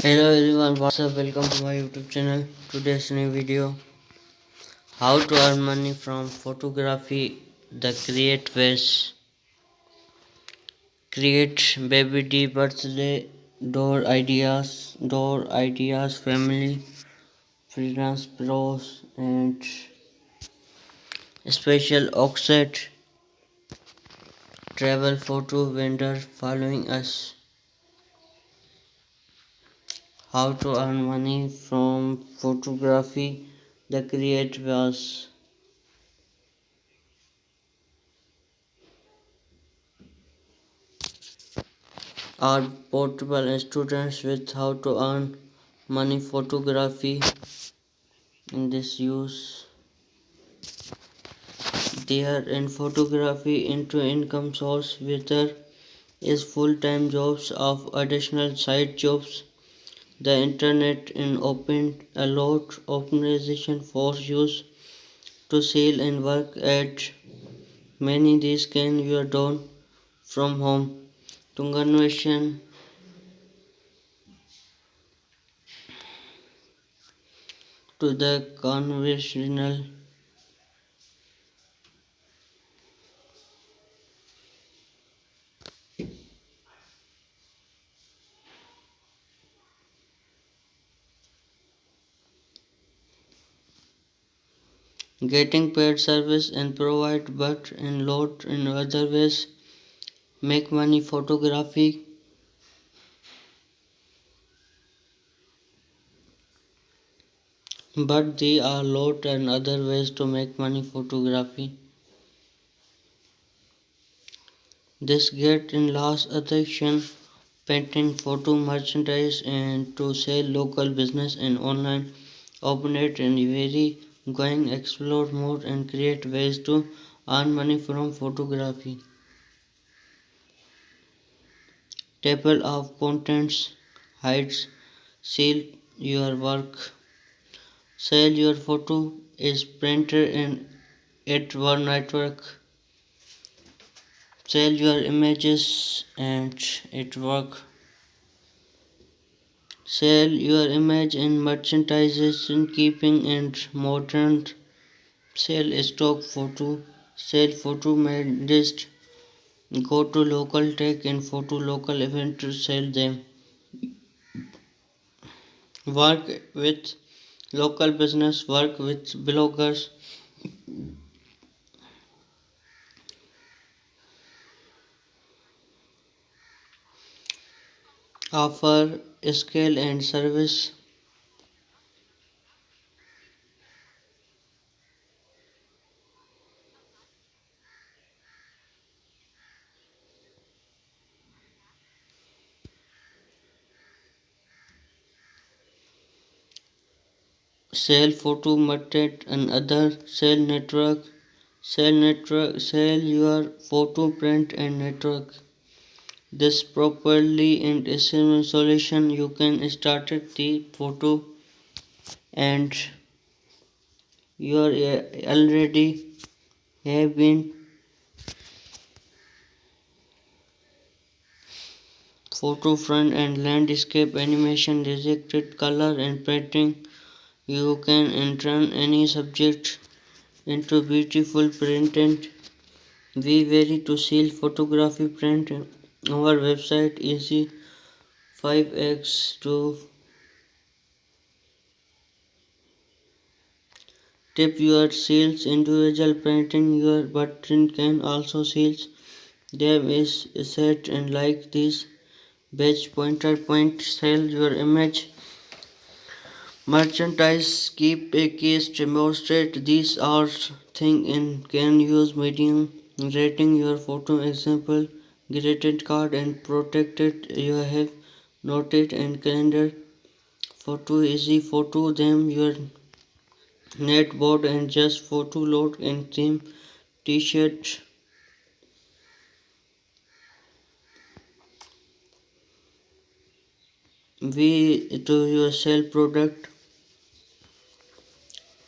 Hello everyone, what's up? Welcome to my YouTube channel. Today's new video: how to earn money from photography. The create ways: create baby D birthday, door ideas, family, freelance pros, and special offset travel photo vendor following us. How to earn money from photography. The create ways are portable and students with how to earn money photography in this use there in photography into income source whether is full-time jobs of additional side jobs. The internet in opened a lot optimization for use to sell and work at many these can you are done from home to conversion to the conventional. Getting paid service and provide but in lot in other ways make money photography but there are lot and other ways to make money photography. This get in last addiction painting photo merchandise and to sell local business and online open it and very going explore more and create ways to earn money from photography. Table of contents hides sell your work. Sell your photo is printed in it one network. Sell your images and it work. Sell your image in merchandising keeping and modern. Sell stock photo. Sell photo magazine. Go to local tech and photo local event to sell them. Work with local business. Work with bloggers. Offer skill and service. Sell photo method and other sell your photo print and network. This properly and essential solution you can start the photo and you are already have been photo front and landscape animation rejected color and painting. You can turn any subject into beautiful printed. We vary to sell photography print. Our website is 5x to tip your sales individual printing your button can also sales them is set and like this badge pointer point sell your image merchandise keep a case demonstrate these are thing in can use medium rating your photo example graded card and protected you have noted and calendar photo easy photo them your netboard and just photo load and theme t-shirt. We do your sell product.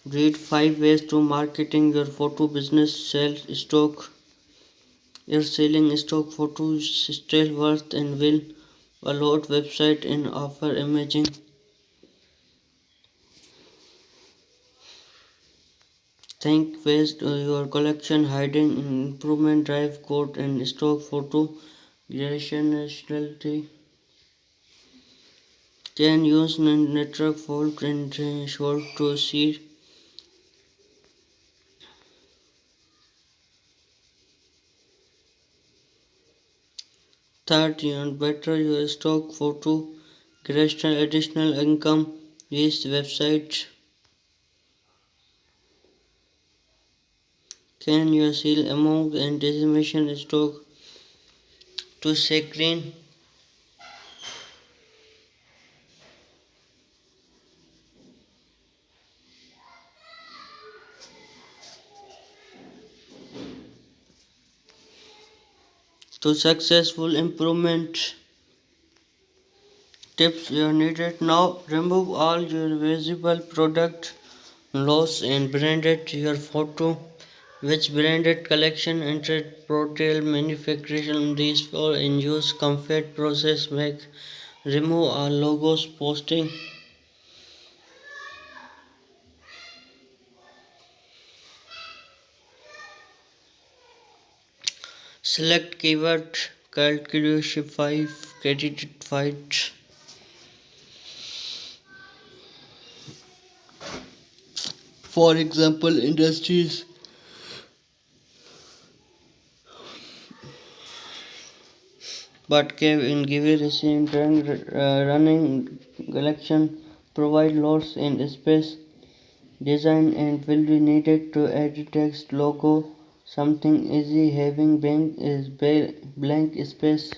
Read 5 ways to marketing your photo business. Sell stock. Your selling stock photos still worth and will A lot website in offer imaging. Think waste your collection hiding improvement drive code and stock photo nationality. Can use network fault and short to see. Third, you better your stock photo create additional income. These websites can you sell amount and decimation stock to screen to successful improvement. Tips you needed now. Remove all your visible product loss and branded your photo. Which branded collection entered portal manufacturing these for in use comfort process make remove all logos posting. Select keyword calculation 5 credited fight. For example, industries but given receive running collection provide lots in space design and will be needed to add text logo something easy having blank is blank space.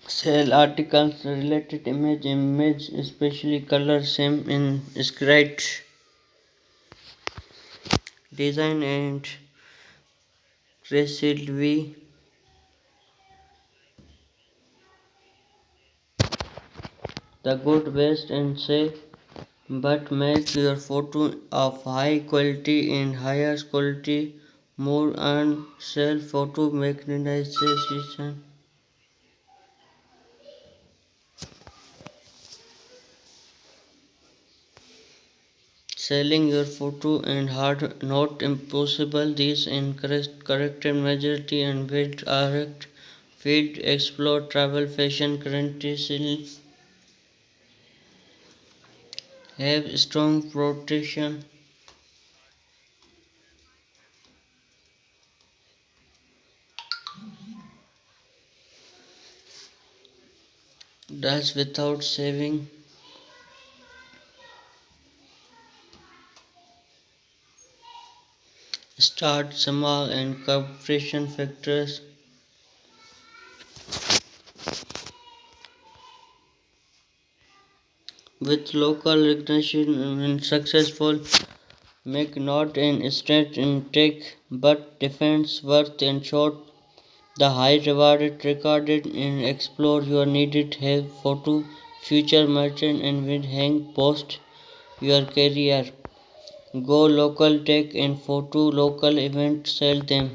Sell articles related image especially color same in script design and Rashid the good best and say but make your photo of high quality and higher quality more and sell photo mechanization. Selling your photo and hard not impossible. These encourage corrected majority and build art field explore travel fashion currently have strong protection. Does without saving. Start small and cooperation factors with local recognition and successful. Make not an instant intake but defense worth and short. The high rewarded recorded and explore your needed have photo future merchant and will hang post your career. Go local take and photo local event sell them.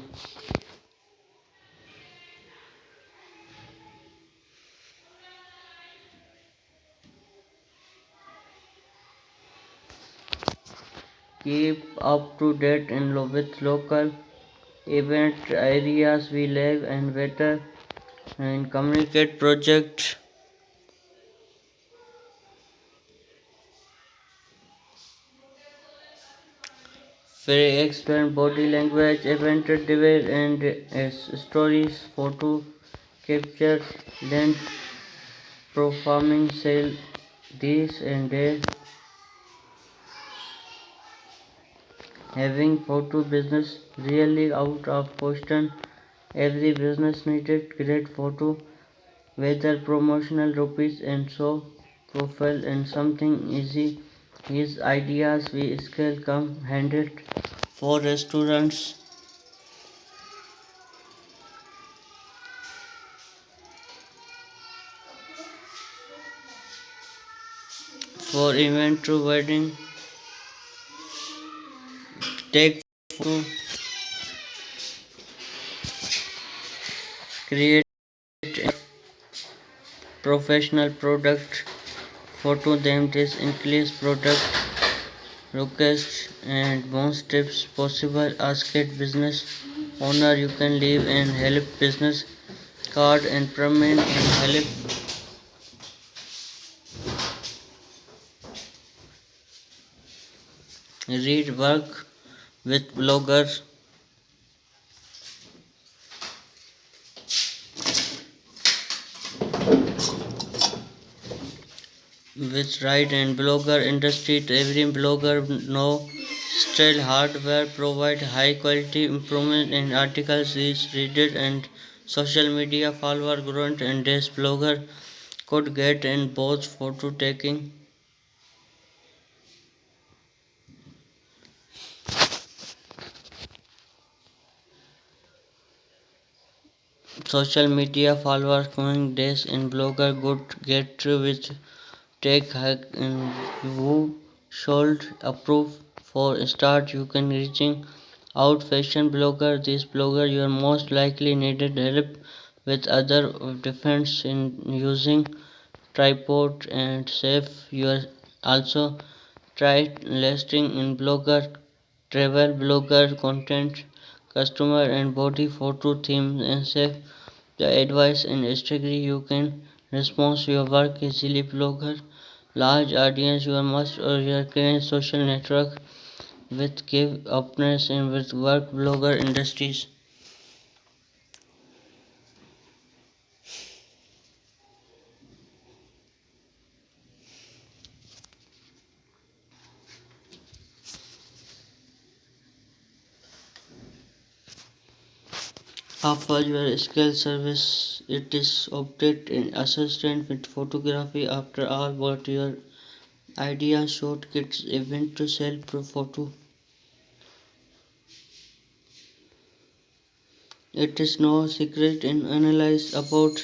Keep up to date and with local event areas we live and better and communicate project. Very explain body language, event debate and stories, photo capture, lens, performing sale, this and that. Having photo business really out of question. Every business needed great photo, whether promotional rupees and so profile and something easy. His ideas we scale come handled for restaurants, for event to wedding, Take photo, create a professional product photo, them this increase product requests and most tips possible. Ask it business owner you can leave and help business card and permit and help read work with bloggers with right and blogger industry. Every blogger know still hardware provide high quality improvement in articles is read and social media follower growth and this blogger could get in both photo taking. Social media followers coming days in blogger good get through with take hack and who should approve for start you can reaching out fashion blogger. This blogger you are most likely needed help with other defense in using tripod and safe. You are also try listing in blogger travel blogger content customer and body photo themes and safe the advice and strategy you can respond your work easily. Blogger large audience you must or your current social network with give openness and with work blogger industries. Offer your skill service. It is update and assistant with photography. After all, what your idea short kits event to sell pro photo. It is no secret in analyze about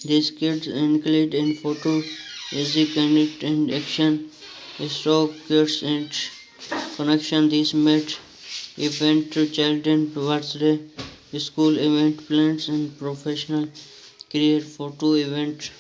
these kits include in photo, easy connect and action, stock kits and connection. These made event to children birthday, school event plans and professional create photo event.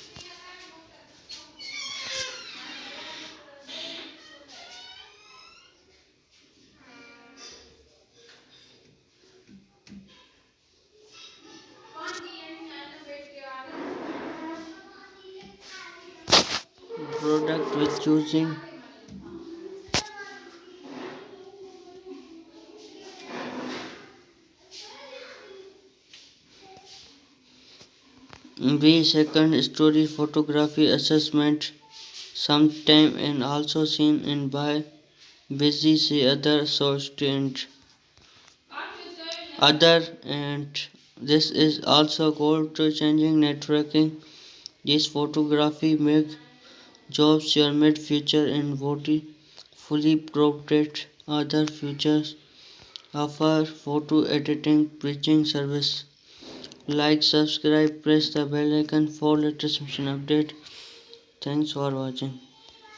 Product with choosing B second story photography assessment sometime and also seen in by busy see other source and other and this is also goal to changing networking. This photography make jobs your mid future and body fully portrait other futures offer photo editing preaching service. Like subscribe press the bell icon for latest mission update. Thanks for watching.